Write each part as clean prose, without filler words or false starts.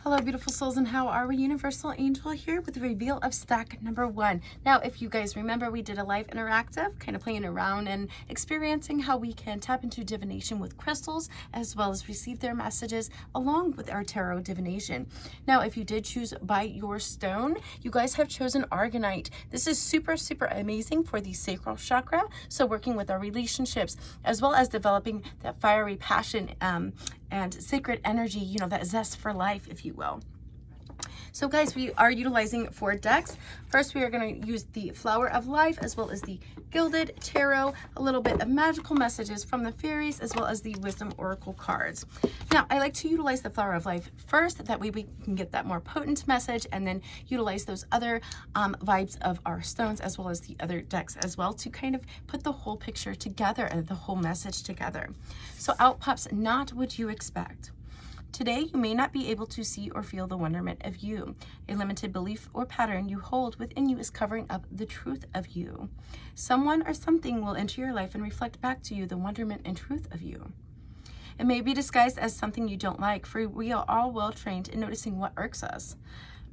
Hello, beautiful souls, and how are we? Universal Angel here with the reveal of stack number 1. Now, if you guys remember, we did a live interactive, kind of playing around and experiencing how we can tap into divination with crystals, as well as receive their messages along with our tarot divination. Now, if you did choose by your stone, you guys have chosen Argonite. This is super, super amazing for the sacral chakra. So working with our relationships, as well as developing that fiery passion, and sacred energy, you know, that zest for life, if you will. So guys, we are utilizing 4 decks. First, we are going to use the Flower of Life, as well as the Gilded Tarot, a little bit of magical messages from the fairies, as well as the Wisdom Oracle cards. Now, I like to utilize the Flower of Life first, that way we can get that more potent message, and then utilize those other vibes of our stones, as well as the other decks as well, to kind of put the whole picture together and the whole message together. So out pops Not What You Expect. Today, you may not be able to see or feel the wonderment of you. A limited belief or pattern you hold within you is covering up the truth of you. Someone or something will enter your life and reflect back to you the wonderment and truth of you. It may be disguised as something you don't like, for we are all well trained in noticing what irks us.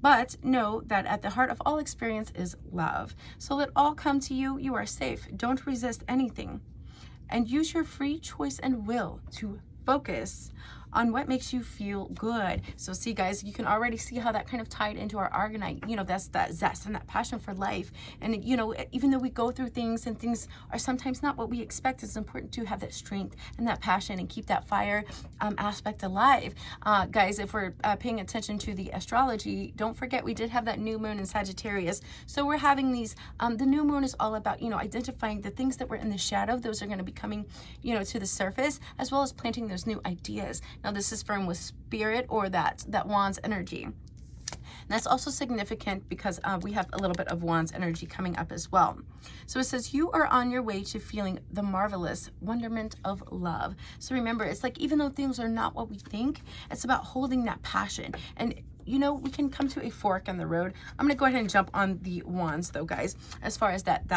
But know that at the heart of all experience is love. So let all come to you. You are safe. Don't resist anything. And use your free choice and will to focus on what makes you feel good. So see guys, you can already see how that kind of tied into our Argonite. You know, that's that zest and that passion for life. And you know, even though we go through things and things are sometimes not what we expect, it's important to have that strength and that passion and keep that fire aspect alive. Guys, if we're paying attention to the astrology, don't forget we did have that new moon in Sagittarius. So we're having these, the new moon is all about, you know, identifying the things that were in the shadow. Those are going to be coming, you know, to the surface, as well as planting those new ideas. Now this is from with spirit, or that Wands energy. And that's also significant because we have a little bit of Wands energy coming up as well. So it says you are on your way to feeling the marvelous wonderment of love. So remember, it's like, even though things are not what we think, it's about holding that passion. And you know, we can come to a fork in the road. I'm going to go ahead and jump on the Wands though, guys, as far as that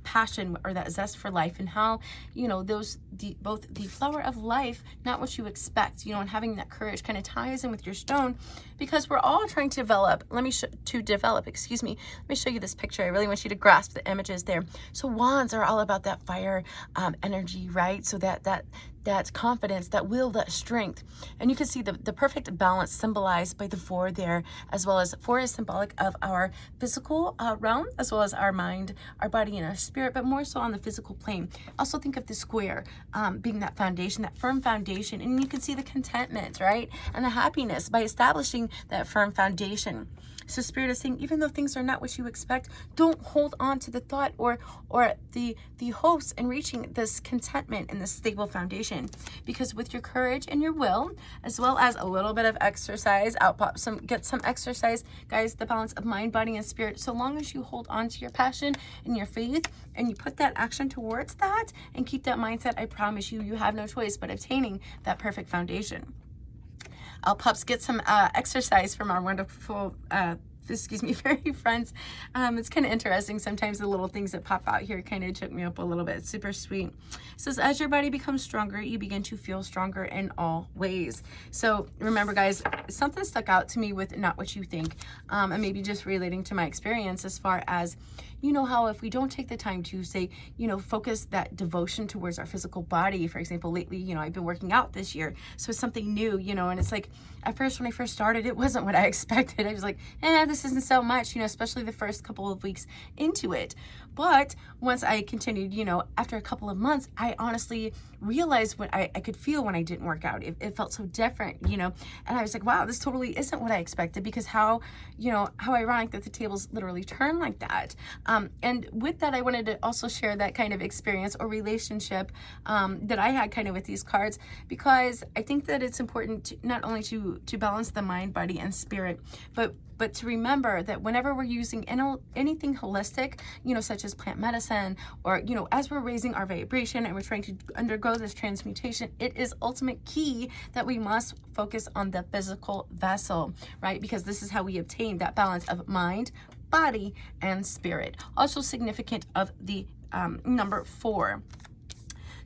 passion or that zest for life, and how, you know, both the Flower of Life, not what you expect, you know, and having that courage kind of ties in with your stone, because we're all trying to develop. Let me show you this picture. I really want you to grasp the images there. So Wands are all about that fire energy, right? So that confidence, that will, that strength. And you can see the perfect balance symbolized by the 4 there, as well as 4 is symbolic of our physical realm, as well as our mind, our body, and our spirit, but more so on the physical plane. Also think of the square being that foundation, that firm foundation. And you can see the contentment, right? And the happiness by establishing that firm foundation. So Spirit is saying, even though things are not what you expect, don't hold on to the thought or the hopes in reaching this contentment and this stable foundation. Because with your courage and your will, as well as a little bit of exercise, get some exercise, guys, the balance of mind, body, and spirit. So long as you hold on to your passion and your faith, and you put that action towards that, and keep that mindset, I promise you, you have no choice but obtaining that perfect foundation. Pups, get some exercise from our wonderful fairy friends. It's kind of interesting. Sometimes the little things that pop out here kind of choke me up a little bit. It's super sweet. It says, as your body becomes stronger, you begin to feel stronger in all ways. So remember, guys, something stuck out to me with Not What You Think, and maybe just relating to my experience, as far as, you know, how if we don't take the time to say, you know, focus that devotion towards our physical body. For example, lately, you know, I've been working out this year, so it's something new, you know, and it's like, at first, when I first started, it wasn't what I expected. I was like, this isn't so much, you know, especially the first couple of weeks into it. But once I continued, you know, after a couple of months, I honestly realized what I could feel when I didn't work out. It felt so different, you know, and I was like, wow, this totally isn't what I expected, because how ironic that the tables literally turn like that. And with that, I wanted to also share that kind of experience or relationship that I had kind of with these cards, because I think that it's important not only to balance the mind, body, and spirit, but to remember that whenever we're using anything holistic, you know, such as plant medicine, or, you know, as we're raising our vibration and we're trying to undergo this transmutation, it is ultimate key that we must focus on the physical vessel, right? Because this is how we obtain that balance of mind, body, and spirit. Also significant of the number 4.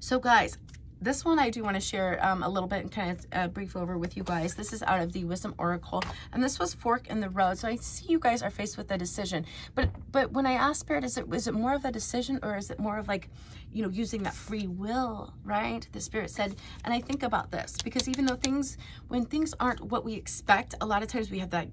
So guys, this one I do want to share a little bit and kind of brief over with you guys. This is out of the Wisdom Oracle, and this was fork in the road. So I see you guys are faced with a decision, but when I ask Spirit, is it more of a decision, or is it more of like, you know, using that free will, right? The Spirit said, and I think about this because even though when things aren't what we expect, a lot of times we have that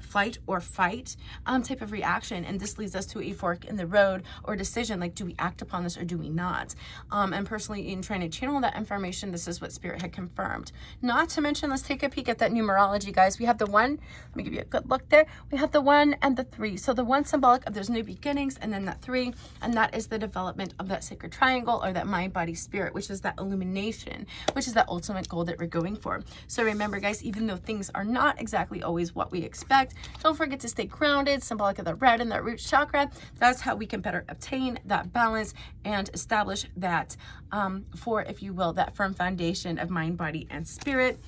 flight or fight type of reaction, and this leads us to a fork in the road or decision, like, do we act upon this or do we not? And personally, in trying to channel that information, this is what Spirit had confirmed. Not to mention, let's take a peek at that numerology, guys. We have the 1, let me give you a good look there. We have the 1 and the 3. So the 1 symbolic of there's new beginnings, and then that 3, and that is the development of that sacred triangle, or that mind, body, spirit, which is that illumination, which is that ultimate goal that we're going for. So remember, guys, even though things are not exactly always what we expect, don't forget to stay grounded, symbolic of the red and that root chakra. That's how we can better obtain that balance and establish that, if you will, that firm foundation of mind, body, and spirit.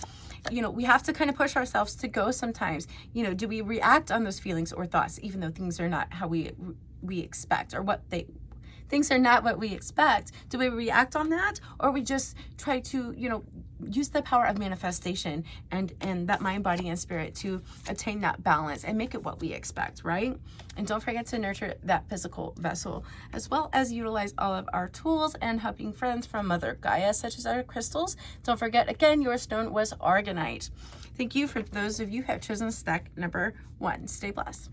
You know, we have to kind of push ourselves to go sometimes. You know, do we react on those feelings or thoughts, even though things are not how we expect, or things are not what we expect? Do we react on that, or we just try to, you know, use the power of manifestation and that mind, body, and spirit to attain that balance and make it what we expect, right? And don't forget to nurture that physical vessel, as well as utilize all of our tools and helping friends from Mother Gaia, such as our crystals. Don't forget, again, your stone was Aragonite. Thank you for those of you who have chosen stack number 1. Stay blessed.